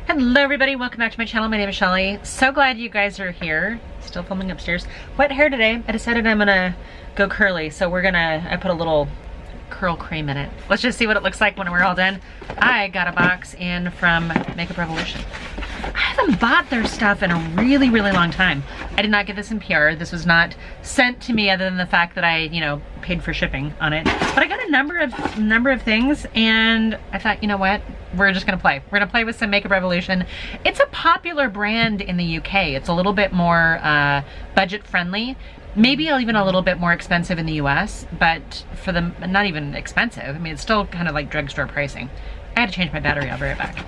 Hello everybody, welcome back to my channel. My name is Shelly. So glad you guys are here. Still filming upstairs. Wet hair today. I decided I'm gonna go curly, so I put a little curl cream in it. Let's just see what it looks like when we're all done. I got a box in from Makeup Revolution. I haven't bought their stuff in a really long time. I did not get this in PR. This was not sent to me other than the fact that I, paid for shipping on it. But I got a number of things, and I thought, you know what? We're just gonna play. We're gonna play with some Makeup Revolution. It's a popular brand in the UK. It's a little bit more budget friendly. Maybe even a little bit more expensive in the US, but for the, not even expensive. I mean, it's still kind of like drugstore pricing. I had to change my battery. I'll be right back.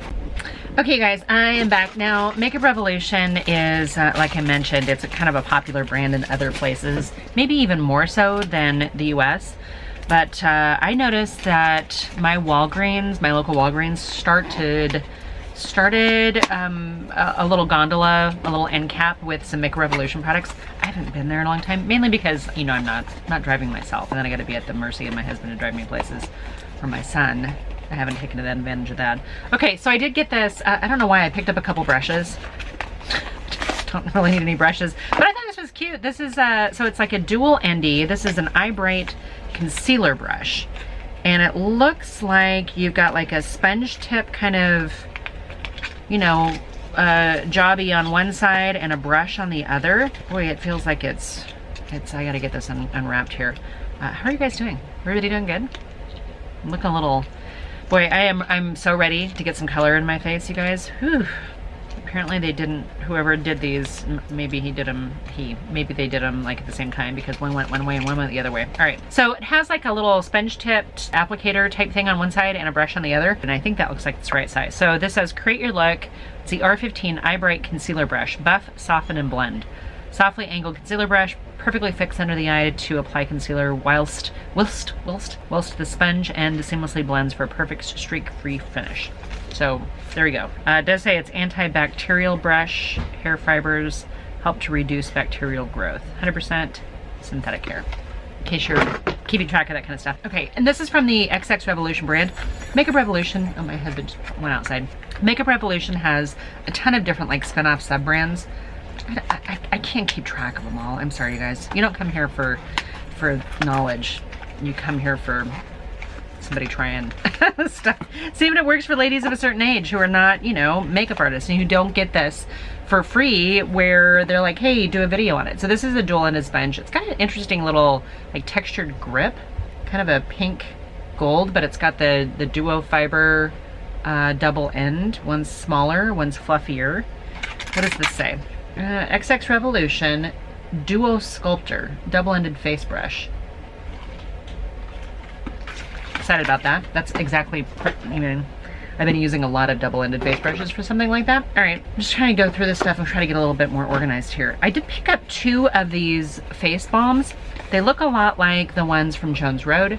Okay guys, I am back. Now, Makeup Revolution is, like I mentioned, it's a kind of a popular brand in other places, maybe even more so than the US. But I noticed that my Walgreens, my local Walgreens, started a little gondola, a little end cap with some Makeup Revolution products. I haven't been there in a long time, mainly because, I'm not driving myself, and then I gotta be at the mercy of my husband to drive me places, or my son. I haven't taken advantage of that. Okay, so I did get this. I don't know why I picked up a couple brushes. Don't really need any brushes, but I thought this was cute. This is, so it's like a dual endy. This is an Eye Bright concealer brush. And it looks like you've got like a sponge tip kind of, jobby on one side and a brush on the other. Boy, it feels like it's I gotta get this unwrapped here. How are you guys doing? Everybody doing good? I'm looking a little, boy, I'm so ready to get some color in my face, you guys. Whew. Apparently they didn't, whoever did these, maybe they did them like at the same time, because one went one way and one went the other way. All right, so it has like a little sponge tipped applicator type thing on one side and a brush on the other, and I think that looks like it's the right size. So this says, create your look. It's the R15 Eye Bright Concealer Brush. Buff, soften, and blend. Softly angled concealer brush, perfectly fixed under the eye to apply concealer whilst the sponge and seamlessly blends for a perfect streak-free finish. So there we go. It does say it's antibacterial brush, hair fibers, help to reduce bacterial growth. 100% synthetic hair, in case you're keeping track of that kind of stuff. Okay, and this is from the XX Revolution brand. Makeup Revolution, oh, my husband just went outside. Makeup Revolution has a ton of different like spin-off sub-brands. I can't keep track of them all. I'm sorry, you guys. You don't come here for knowledge. You come here for somebody trying stuff. See if it works for ladies of a certain age who are not, makeup artists and who don't get this for free, where they're like, hey, do a video on it. So this is a dual-ended sponge. It's got an interesting little like textured grip, kind of a pink gold, but it's got the duo fiber double end. One's smaller, one's fluffier. What does this say? XX Revolution Duo Sculptor double-ended face brush. Excited about that. That's exactly, I've been using a lot of double-ended face brushes for something like that. All right, I'm just trying to go through this stuff and try to get a little bit more organized here. I did pick up 2 of these face balms. They look a lot like the ones from Jones Road.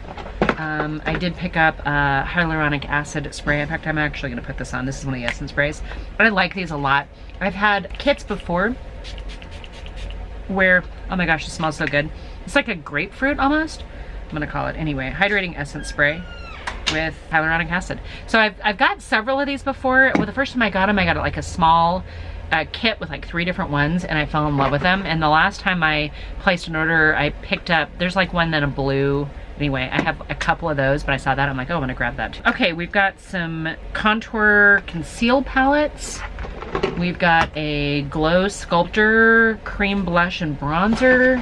I did pick up hyaluronic acid spray. In fact, I'm actually gonna put this on. This is one of the Essence sprays. But I like these a lot. I've had kits before where, oh my gosh, it smells so good. It's like a grapefruit almost. I'm gonna call it anyway. Hydrating essence spray with hyaluronic acid. So I've got several of these before. Well, the first time I got them, I got like a small kit with like 3 different ones, and I fell in love with them. And the last time I placed an order, I picked up, there's like one in a blue. Anyway, I have a couple of those, but I saw that, I'm like, oh, I'm gonna grab that too. Okay, we've got some contour conceal palettes. We've got a Glow Sculptor cream blush and bronzer.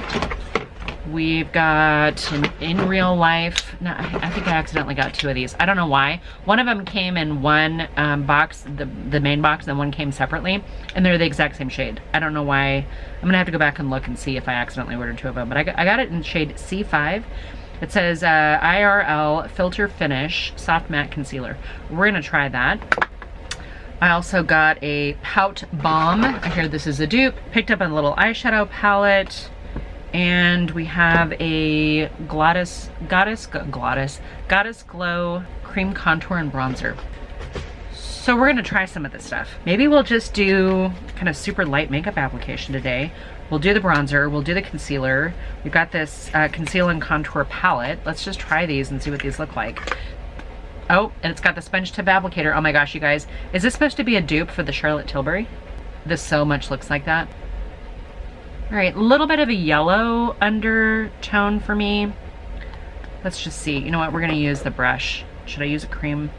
We've got an In Real Life. No, I think I accidentally got 2 of these. I don't know why. One of them came in one box, the main box, and then one came separately, and they're the exact same shade. I don't know why. I'm gonna have to go back and look and see if I accidentally ordered 2 of them, but I got it in shade C5. It says IRL Filter Finish Soft Matte Concealer. We're gonna try that. I also got a Pout Balm. I hear this is a dupe. Picked up a little eyeshadow palette. And we have a Goddess Glow Cream Contour and Bronzer. So we're gonna try some of this stuff. Maybe we'll just do kind of super light makeup application today. We'll do the bronzer, we'll do the concealer. We've got this Conceal and Contour palette. Let's just try these and see what these look like. Oh, and it's got the sponge tip applicator. Oh my gosh, you guys. Is this supposed to be a dupe for the Charlotte Tilbury? This so much looks like that. All right, a little bit of a yellow undertone for me. Let's just see. You know what? We're gonna use the brush. Should I use a cream?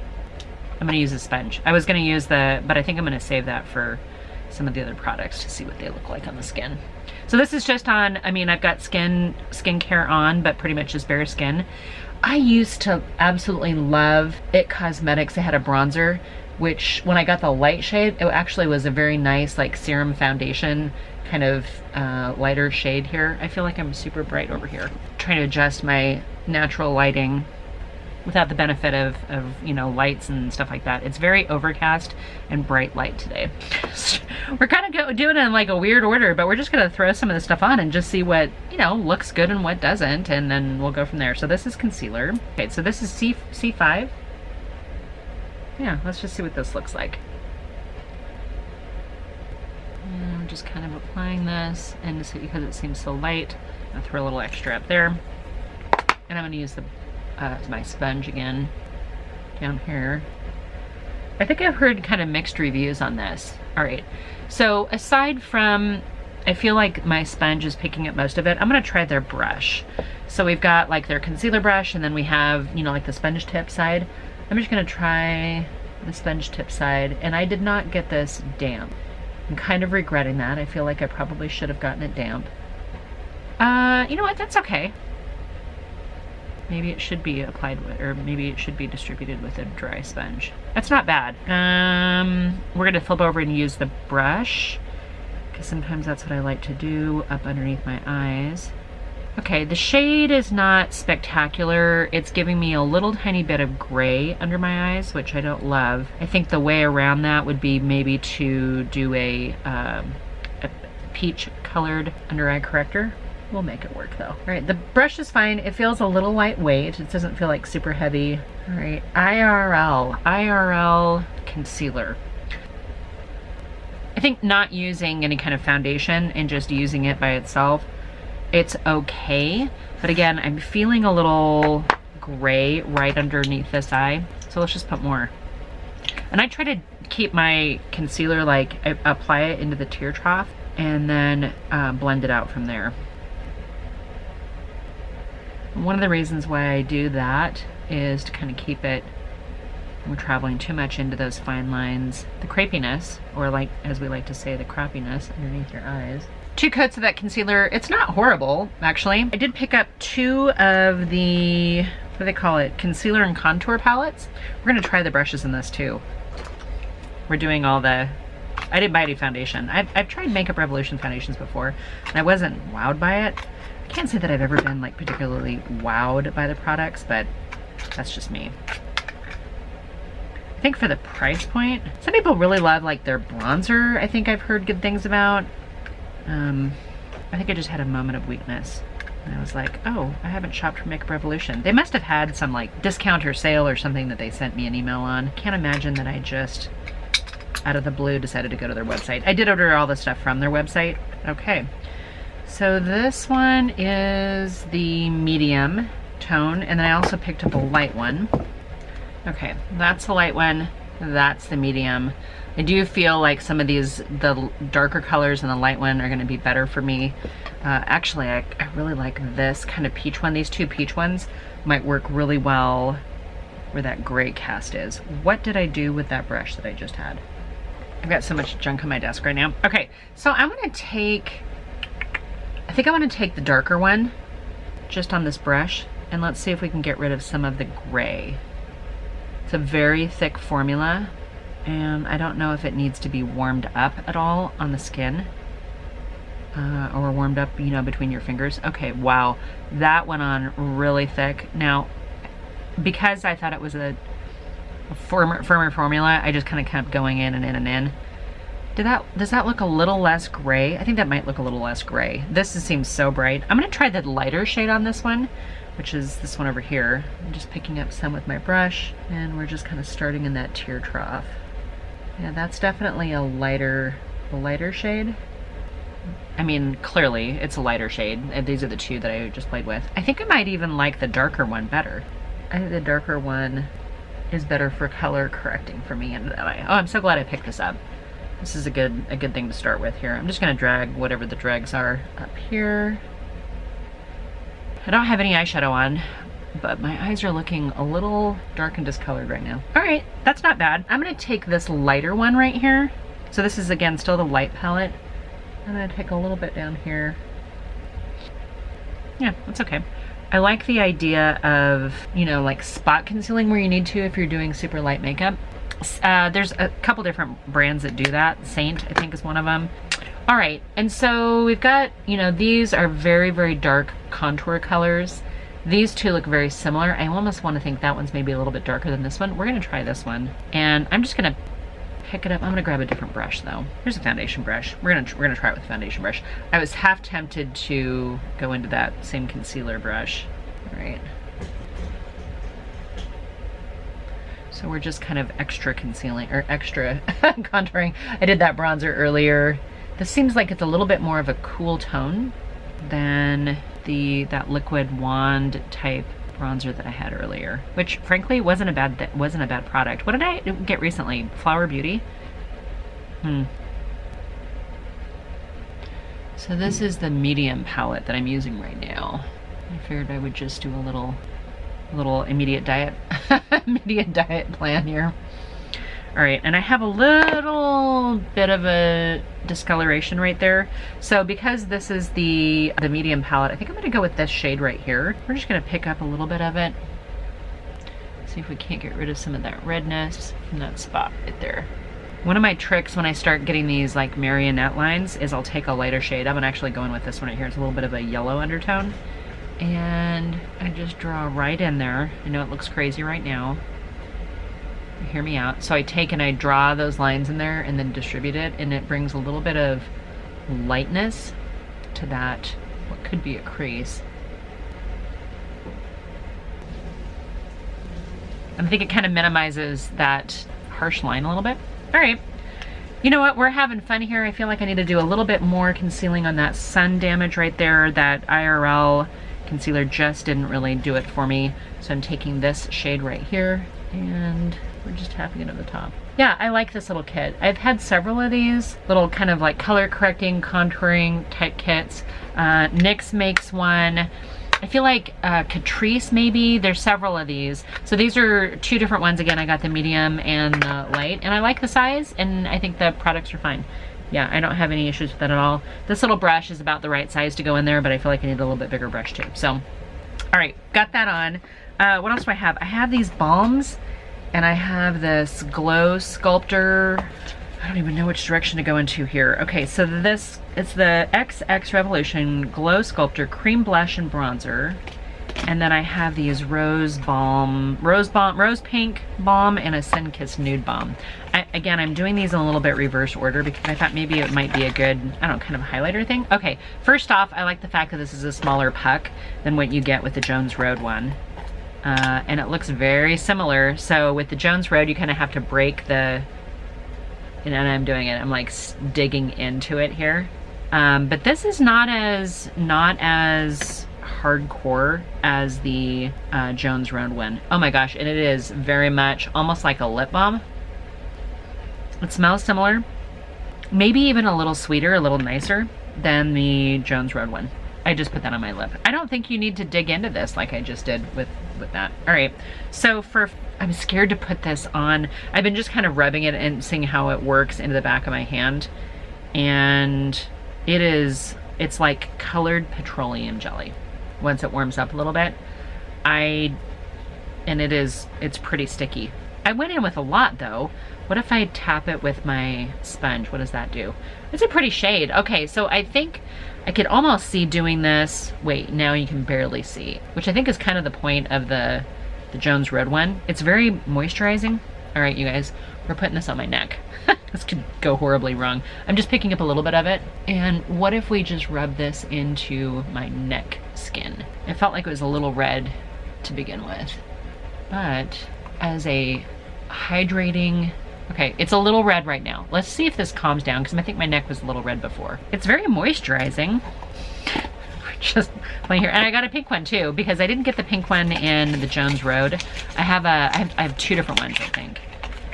I'm gonna use a sponge. I was gonna use but I think I'm gonna save that for some of the other products to see what they look like on the skin. So this is just on, I mean, I've got skincare on, but pretty much just bare skin. I used to absolutely love IT Cosmetics. They had a bronzer, which when I got the light shade, it actually was a very nice like serum foundation kind of lighter shade here. I feel like I'm super bright over here. Trying to adjust my natural lighting without the benefit of you know, lights and stuff like that. It's very overcast and bright light today. We're kind of doing it in like a weird order, but we're just gonna throw some of the stuff on and just see what, you know, looks good and what doesn't, and then we'll go from there. So this is concealer. Okay, so this is C5. Yeah, let's just see what this looks like. And I'm just kind of applying this, and because it seems so light, I'll throw a little extra up there. And I'm gonna use my sponge again down here. I think I've heard kind of mixed reviews on this. All right, so aside from, I feel like my sponge is picking up most of it, I'm gonna try their brush. So we've got like their concealer brush, and then we have, you know, like the sponge tip side. I'm just gonna try the sponge tip side, and I did not get this damp. I'm kind of regretting that. I feel like I probably should have gotten it damp. You know what, that's okay. Maybe it should be applied with, or maybe it should be distributed with a dry sponge. That's not bad. We're gonna flip over and use the brush, because sometimes that's what I like to do up underneath my eyes. Okay, the shade is not spectacular. It's giving me a little tiny bit of gray under my eyes, which I don't love. I think the way around that would be maybe to do a peach colored under eye corrector. We'll make it work though. All right, the brush is fine. It feels a little lightweight. It doesn't feel like super heavy. All right, IRL concealer. I think not using any kind of foundation and just using it by itself, it's okay. But again, I'm feeling a little gray right underneath this eye. So let's just put more. And I try to keep my concealer, like apply it into the tear trough and then blend it out from there. One of the reasons why I do that is to kind of keep it from traveling too much into those fine lines, the crepiness, or like, as we like to say, the crappiness underneath your eyes. 2 coats of that concealer. It's not horrible, actually. I did pick up 2 of the, what do they call it, concealer and contour palettes. We're gonna try the brushes in this too. We're doing all the, I didn't buy any foundation. I've tried Makeup Revolution foundations before, and I wasn't wowed by it. I can't say that I've ever been like particularly wowed by the products, but that's just me. I think for the price point, some people really love like their bronzer. I think I've heard good things about. I think I just had a moment of weakness. And I was like, oh, I haven't shopped for Makeup Revolution. They must have had some like discount or sale or something that they sent me an email on. Can't imagine that I just, out of the blue, decided to go to their website. I did order all the stuff from their website. Okay. So this one is the medium tone, and then I also picked up a light one. Okay, that's the light one, that's the medium. I do feel like some of these, the darker colors in the light one are gonna be better for me. Actually, I really like this kind of peach one. These 2 peach ones might work really well where that gray cast is. What did I do with that brush that I just had? I've got so much junk on my desk right now. Okay, so I'm gonna take, I think I want to take the darker one just on this brush, and let's see if we can get rid of some of the gray. It's a very thick formula, and I don't know if it needs to be warmed up at all on the skin, or warmed up, you know, between your fingers. Okay, wow, that went on really thick. Now, because I thought it was a firmer formula, I just kind of kept going in and in and in. Does that look a little less gray? I think that might look a little less gray. This seems so bright. I'm gonna try the lighter shade on this one, which is this one over here. I'm just picking up some with my brush, and we're just kind of starting in that tear trough. Yeah, that's definitely a lighter shade. I mean, clearly it's a lighter shade. And these are the 2 that I just played with. I think I might even like the darker one better. I think the darker one is better for color correcting for me into that eye. Oh, I'm so glad I picked this up. This is a good thing to start with here. I'm just gonna drag whatever the drags are up here. I don't have any eyeshadow on, but my eyes are looking a little dark and discolored right now. All right, that's not bad. I'm gonna take this lighter one right here. So this is, again, still the light palette. I'm gonna take a little bit down here. Yeah, that's okay. I like the idea of, you know, like spot concealing where you need to if you're doing super light makeup. There's a couple different brands that do that. Saint, I think, is one of them. All right, and so we've got, you know, these are very, very dark contour colors. These two look very similar. I almost want to think that one's maybe a little bit darker than this one. We're gonna try this one. And I'm just gonna pick it up. I'm gonna grab a different brush though. Here's a foundation brush. We're gonna try it with a foundation brush. I was half tempted to go into that same concealer brush. All right. So we're just kind of extra concealing, or extra contouring. I did that bronzer earlier. This seems like it's a little bit more of a cool tone than that liquid wand type bronzer that I had earlier, which frankly wasn't a bad product. What did I get recently? Flower Beauty. So this is the medium palette that I'm using right now. I figured I would just do a little immediate diet plan here. All right, and I have a little bit of a discoloration right there. So because this is the medium palette, I think I'm gonna go with this shade right here. We're just gonna pick up a little bit of it. See if we can't get rid of some of that redness from that spot right there. One of my tricks when I start getting these like marionette lines is I'll take a lighter shade. I'm gonna actually go in with this one right here. It's a little bit of a yellow undertone. And I just draw right in there. I know it looks crazy right now. Hear me out. So I take and I draw those lines in there and then distribute it, and it brings a little bit of lightness to that, what could be a crease. And I think it kind of minimizes that harsh line a little bit. All right. You know what? We're having fun here. I feel like I need to do a little bit more concealing on that sun damage right there. That IRL concealer just didn't really do it for me. So I'm taking this shade right here and we're just tapping it at the top. Yeah, I like this little kit. I've had several of these little kind of like color correcting, contouring type kits. NYX makes one. I feel like Catrice maybe. There's several of these. So these are two different ones. Again, I got the medium and the light, and I like the size, and I think the products are fine. Yeah, I don't have any issues with that at all. This little brush is about the right size to go in there, but I feel like I need a little bit bigger brush too. So, all right, got that on. What else do I have? I have these balms, and I have this Glow Sculptor. I don't even know which direction to go into here. Okay, so this, it's the XX Revolution Glow Sculptor Cream Blush and Bronzer. And then I have these Rose Pink Balm and a Sun Kiss Nude Balm. Again, I'm doing these in a little bit reverse order because I thought maybe it might be a good, I don't know, kind of highlighter thing. Okay, first off, I like the fact that this is a smaller puck than what you get with the Jones Road one. And it looks very similar. So with the Jones Road, you kind of have to break the, and I'm doing it, I'm like digging into it here. But this is not as hardcore as the Jones Road one. Oh my gosh, and it is very much almost like a lip balm. It smells similar, maybe even a little sweeter, a little nicer than the Jones Road one. I just put that on my lip. I don't think you need to dig into this like I just did with that. All right, so I'm scared to put this on. I've been just kind of rubbing it and seeing how it works into the back of my hand. And it's like colored petroleum jelly once it warms up a little bit. It's pretty sticky. I went in with a lot though. What if I tap it with my sponge? What does that do? It's a pretty shade. Okay, so I think I could almost see doing this. Wait, now you can barely see, which I think is kind of the point of the Jones Road one. It's very moisturizing. All right, you guys, we're putting this on my neck. This could go horribly wrong. I'm just picking up a little bit of it. And what if we just rub this into my neck skin? It felt like it was a little red to begin with, but as a hydrating, okay, it's a little red right now. Let's see if this calms down because I think my neck was a little red before. It's very moisturizing. Just playing here. And I got a pink one too, because I didn't get the pink one in the Jones Road. I have two different ones, I think.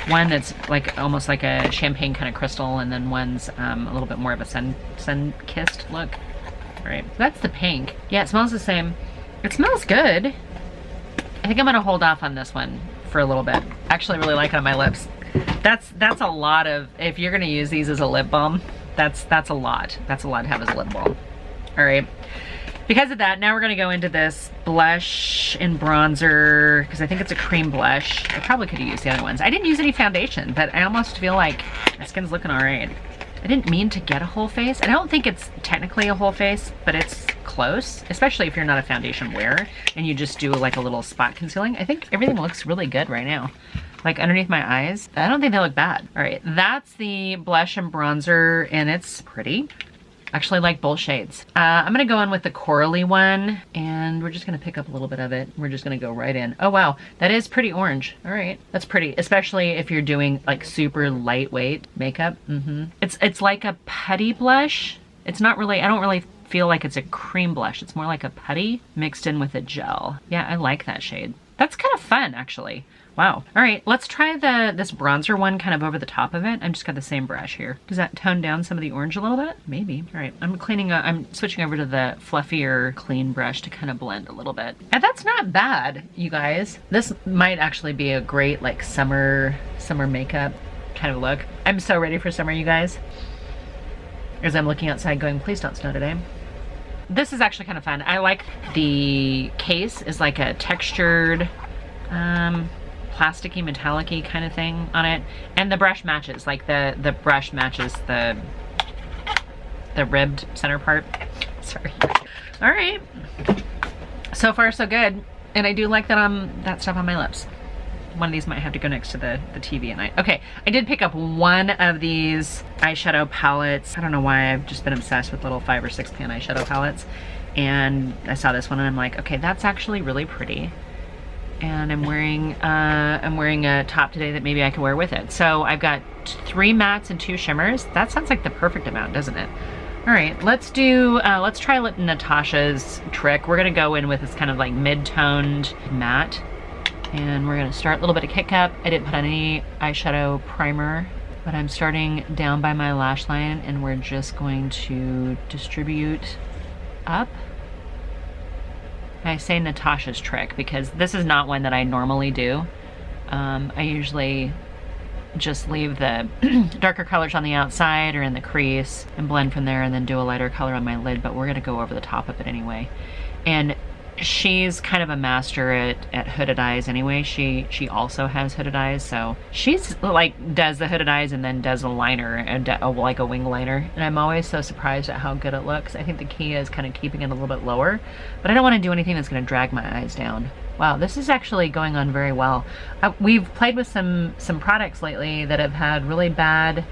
One that's like almost like a champagne kind of crystal, and then one's a little bit more of a sun-kissed look. All right, so that's the pink. Yeah, it smells the same. It smells good. I think I'm gonna hold off on this one for a little bit. Actually, I really like it on my lips. That's a lot of, if you're gonna use these as a lip balm, that's a lot. That's a lot to have as a lip balm. All right. Because of that, now we're gonna go into this blush and bronzer, because I think it's a cream blush. I probably could have used the other ones. I didn't use any foundation, but I almost feel like my skin's looking all right. I didn't mean to get a whole face. I don't think it's technically a whole face, but it's close, especially if you're not a foundation wearer and you just do like a little spot concealing. I think everything looks really good right now. Like underneath my eyes, I don't think they look bad. All right, that's the blush and bronzer, and it's pretty. Actually like both shades. I'm gonna go in with the corally one, and we're just gonna pick up a little bit of it. We're just gonna go right in. Oh wow, that is pretty orange. All right, that's pretty, especially if you're doing like super lightweight makeup. It's like a putty blush. It's not really, I don't really feel like it's a cream blush. It's more like a putty mixed in with a gel. Yeah, I like that shade. That's kind of fun, actually. Wow. All right, let's try this bronzer one kind of over the top of it. I've just got the same brush here. Does that tone down some of the orange a little bit? Maybe. All right, I'm switching over to the fluffier clean brush to kind of blend a little bit. And that's not bad, you guys. This might actually be a great like summer makeup kind of look. I'm so ready for summer, you guys. As I'm looking outside going, please don't snow today. This is actually kind of fun. I like the case is like a textured, plasticky, metallic-y kind of thing on it. And the brush matches, like the brush matches the ribbed center part. Sorry. All right. So far, so good. And I do like that stuff on my lips. One of these might have to go next to the TV at night. Okay, I did pick up one of these eyeshadow palettes. I don't know why, I've just been obsessed with little 5 or 6 pan eyeshadow palettes. And I saw this one and I'm like, okay, that's actually really pretty. And I'm wearing a top today that maybe I can wear with it. So I've got 3 mattes and 2 shimmers. That sounds like the perfect amount, doesn't it? All right, let's try Natasha's trick. We're gonna go in with this kind of like mid-toned matte. And we're gonna start a little bit of Kick Up. I didn't put on any eyeshadow primer, but I'm starting down by my lash line and we're just going to distribute up. I say Natasha's trick because this is not one that I normally do. I usually just leave the darker colors on the outside or in the crease and blend from there and then do a lighter color on my lid, but we're gonna go over the top of it anyway. And she's kind of a master at hooded eyes anyway. She also has hooded eyes, so she's like does the hooded eyes and then does a liner and like a wing liner, and I'm always so surprised at how good it looks. I think the key is kind of keeping it a little bit lower, but I don't want to do anything that's going to drag my eyes down. Wow, this is actually going on very well. We've played with some products lately that have had really bad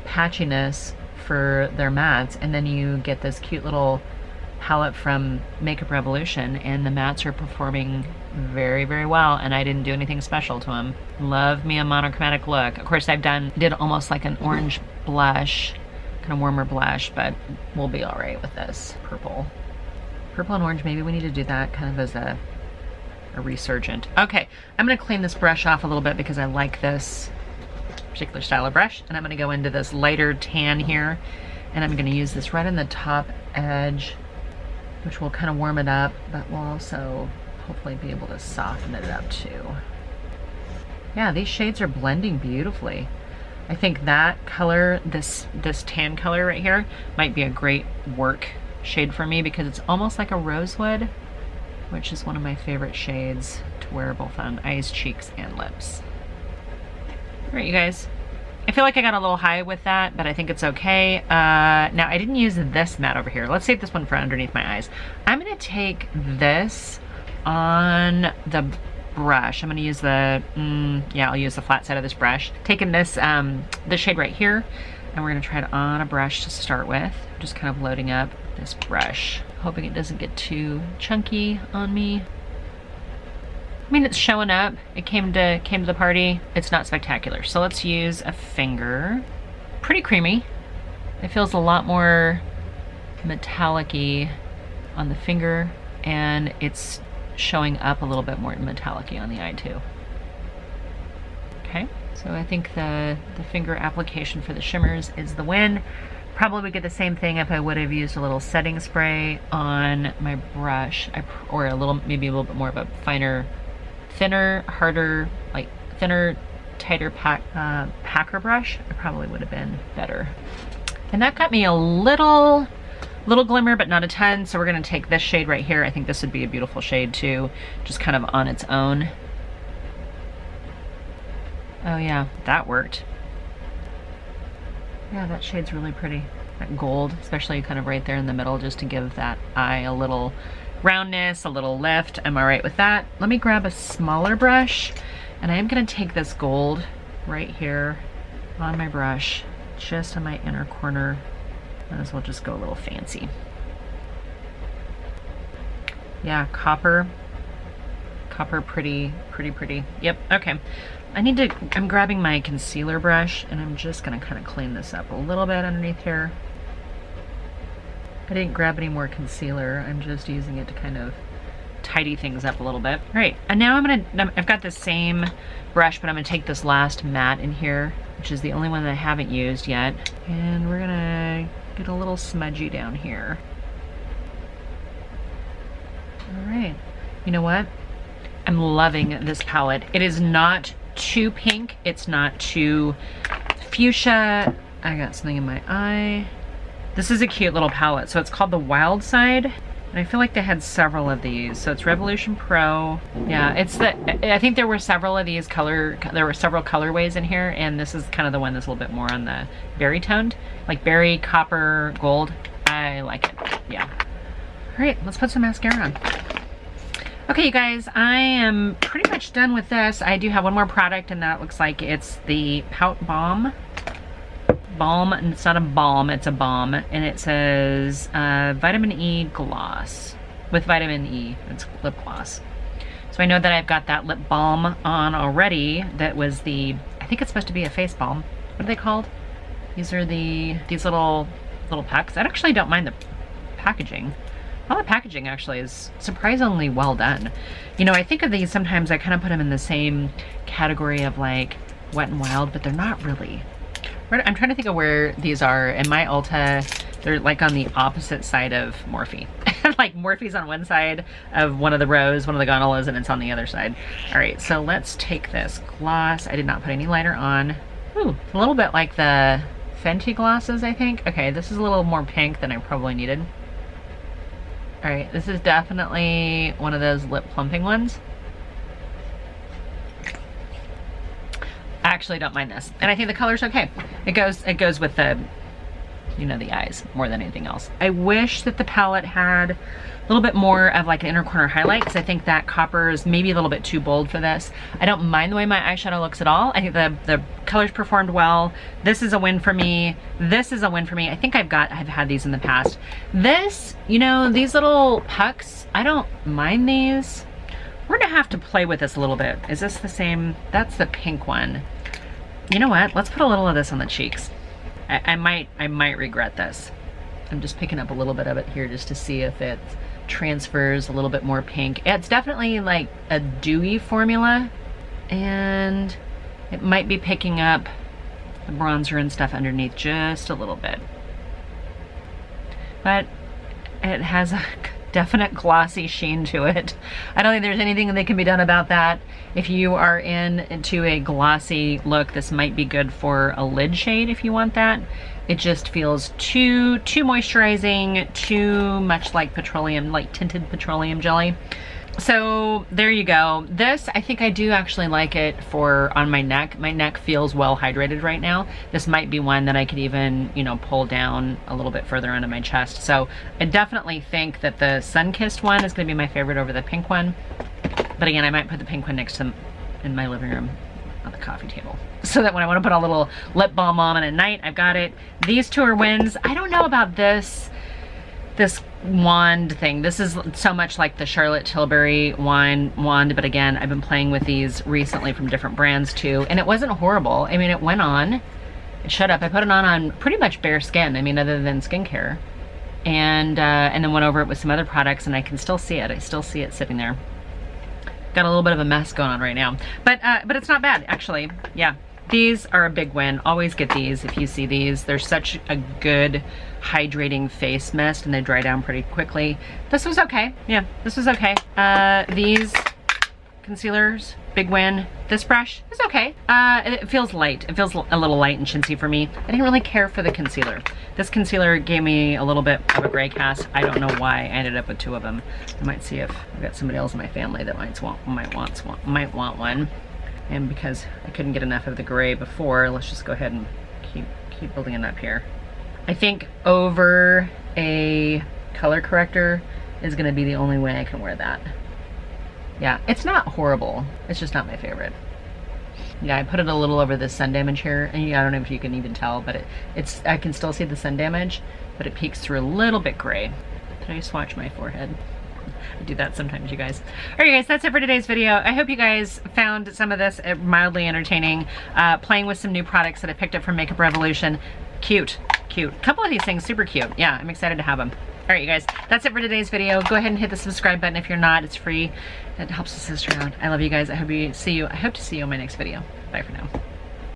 patchiness for their mattes, and then you get this cute little palette from Makeup Revolution, and the mattes are performing very, very well, and I didn't do anything special to them. Love me a monochromatic look. Of course, I did almost like an orange blush, kind of warmer blush, but we'll be all right with this purple. Purple and orange, maybe we need to do that kind of as a resurgent. Okay, I'm gonna clean this brush off a little bit because I like this particular style of brush, and I'm gonna go into this lighter tan here, and I'm gonna use this right in the top edge, which will kind of warm it up, but will also hopefully be able to soften it up too. Yeah, these shades are blending beautifully. I think that color, this tan color right here, might be a great work shade for me because it's almost like a rosewood, which is one of my favorite shades to wear both on eyes, cheeks, and lips. All right, you guys. I feel like I got a little high with that, but I think it's okay. Now, I didn't use this matte over here. Let's save this one for underneath my eyes. I'm gonna take this on the brush. I'm gonna use the, yeah, I'll use the flat side of this brush. Taking this shade right here, and we're gonna try it on a brush to start with. Just kind of loading up this brush, hoping it doesn't get too chunky on me. I mean, it's showing up. It came to the party. It's not spectacular. So let's use a finger. Pretty creamy. It feels a lot more metallic-y on the finger, and it's showing up a little bit more metallic-y on the eye too. Okay, so I think the finger application for the shimmers is the win. Probably would get the same thing if I would have used a little setting spray on my brush, or a little, maybe a little bit more of a thinner, harder, like thinner, tighter packer brush. It probably would have been better. And that got me a little glimmer, but not a ton. So we're gonna take this shade right here. I think this would be a beautiful shade too, just kind of on its own. Oh yeah, that worked. Yeah, that shade's really pretty. That gold, especially kind of right there in the middle, just to give that eye a little roundness, a little lift. I'm all right with that. Let me grab a smaller brush, and I am gonna take this gold right here on my brush, just on my inner corner. Might as well just go a little fancy. Yeah, copper, pretty. Yep, okay. I'm grabbing my concealer brush, and I'm just gonna kind of clean this up a little bit underneath here. I didn't grab any more concealer. I'm just using it to kind of tidy things up a little bit. All right, and now I've got the same brush, but I'm gonna take this last matte in here, which is the only one that I haven't used yet. And we're gonna get a little smudgy down here. All right, you know what? I'm loving this palette. It is not too pink. It's not too fuchsia. I got something in my eye. This is a cute little palette. So it's called the Wild Side. And I feel like they had several of these. So it's Revolution Pro. Yeah, I think there were several of these there were several colorways in here, and this is kind of the one that's a little bit more on the berry toned, like berry, copper, gold. I like it, yeah. All right, let's put some mascara on. Okay, you guys, I am pretty much done with this. I do have one more product, and that looks like it's the Pout Balm. And it's not a balm, it's a balm. And it says vitamin E gloss with vitamin E. It's lip gloss. So I know that I've got that lip balm on already. That was I think it's supposed to be a face balm. What are they called? These are these little packs. I actually don't mind the packaging. All the packaging actually is surprisingly well done. You know, I think of these sometimes, I kind of put them in the same category of like Wet n Wild, but they're not really. I'm trying to think of where these are. In my Ulta, they're like on the opposite side of Morphe. Like Morphe's on one side of one of the rows, one of the gondolas, and it's on the other side. All right, so let's take this gloss. I did not put any liner on. Ooh, a little bit like the Fenty glosses, I think. Okay, this is a little more pink than I probably needed. All right, this is definitely one of those lip plumping ones. I actually don't mind this, and I think the color's okay. It goes with the, you know, the eyes more than anything else. I wish that the palette had a little bit more of like an inner corner highlight, because I think that copper is maybe a little bit too bold for this. I don't mind the way my eyeshadow looks at all. I think the colors performed well. This is a win for me. This is a win for me. I think I've had these in the past. This, you know, these little pucks, I don't mind these. We're gonna have to play with this a little bit. Is this the same? That's the pink one. You know what? Let's put a little of this on the cheeks. I might regret this. I'm just picking up a little bit of it here just to see if it transfers a little bit more pink. It's definitely like a dewy formula, and it might be picking up the bronzer and stuff underneath just a little bit. But it has a definite glossy sheen to it. I don't think there's anything that can be done about that. If you are into a glossy look, this might be good for a lid shade if you want that. It just feels too moisturizing, too much like petroleum, like tinted petroleum jelly. So there you go. This, I think I do actually like it for on my neck. My neck feels well hydrated right now. This might be one that I could even, you know, pull down a little bit further onto my chest. So I definitely think that the sun-kissed one is gonna be my favorite over the pink one. But again, I might put the pink one next to in my living room on the coffee table, so that when I want to put a little lip balm on at night, I've got it. These two are wins. I don't know about this wand thing. This is so much like the Charlotte Tilbury wand, but again, I've been playing with these recently from different brands too, and it wasn't horrible. I mean, it went on, it showed up. I put it on pretty much bare skin, I mean, other than skincare, and then went over it with some other products, and I can still see it. I still see it sitting there. Got a little bit of a mess going on right now, but it's not bad, actually. Yeah, these are a big win. Always get these if you see these. They're such a good hydrating face mist, and they dry down pretty quickly. This was okay. Yeah, this was okay. These concealers, big win. This brush is okay. It feels light. It feels a little light and chintzy for me. I didn't really care for the concealer. This concealer gave me a little bit of a gray cast. I don't know why I ended up with 2 of them. I might see if I've got somebody else in my family that might want one. And because I couldn't get enough of the gray before, let's just go ahead and keep building it up here. I think over a color corrector is gonna be the only way I can wear that. Yeah, it's not horrible. It's just not my favorite. Yeah, I put it a little over the sun damage here, and I don't know if you can even tell, but I can still see the sun damage, but it peeks through a little bit gray. Did I swatch my forehead? I do that sometimes, you guys. All right, guys, that's it for today's video. I hope you guys found some of this mildly entertaining, playing with some new products that I picked up from Makeup Revolution. Cute, cute. A couple of these things, super cute. Yeah, I'm excited to have them. All right, you guys, that's it for today's video. Go ahead and hit the subscribe button if you're not. It's free. It helps the sister out. I love you guys. I hope to see you in my next video. Bye for now.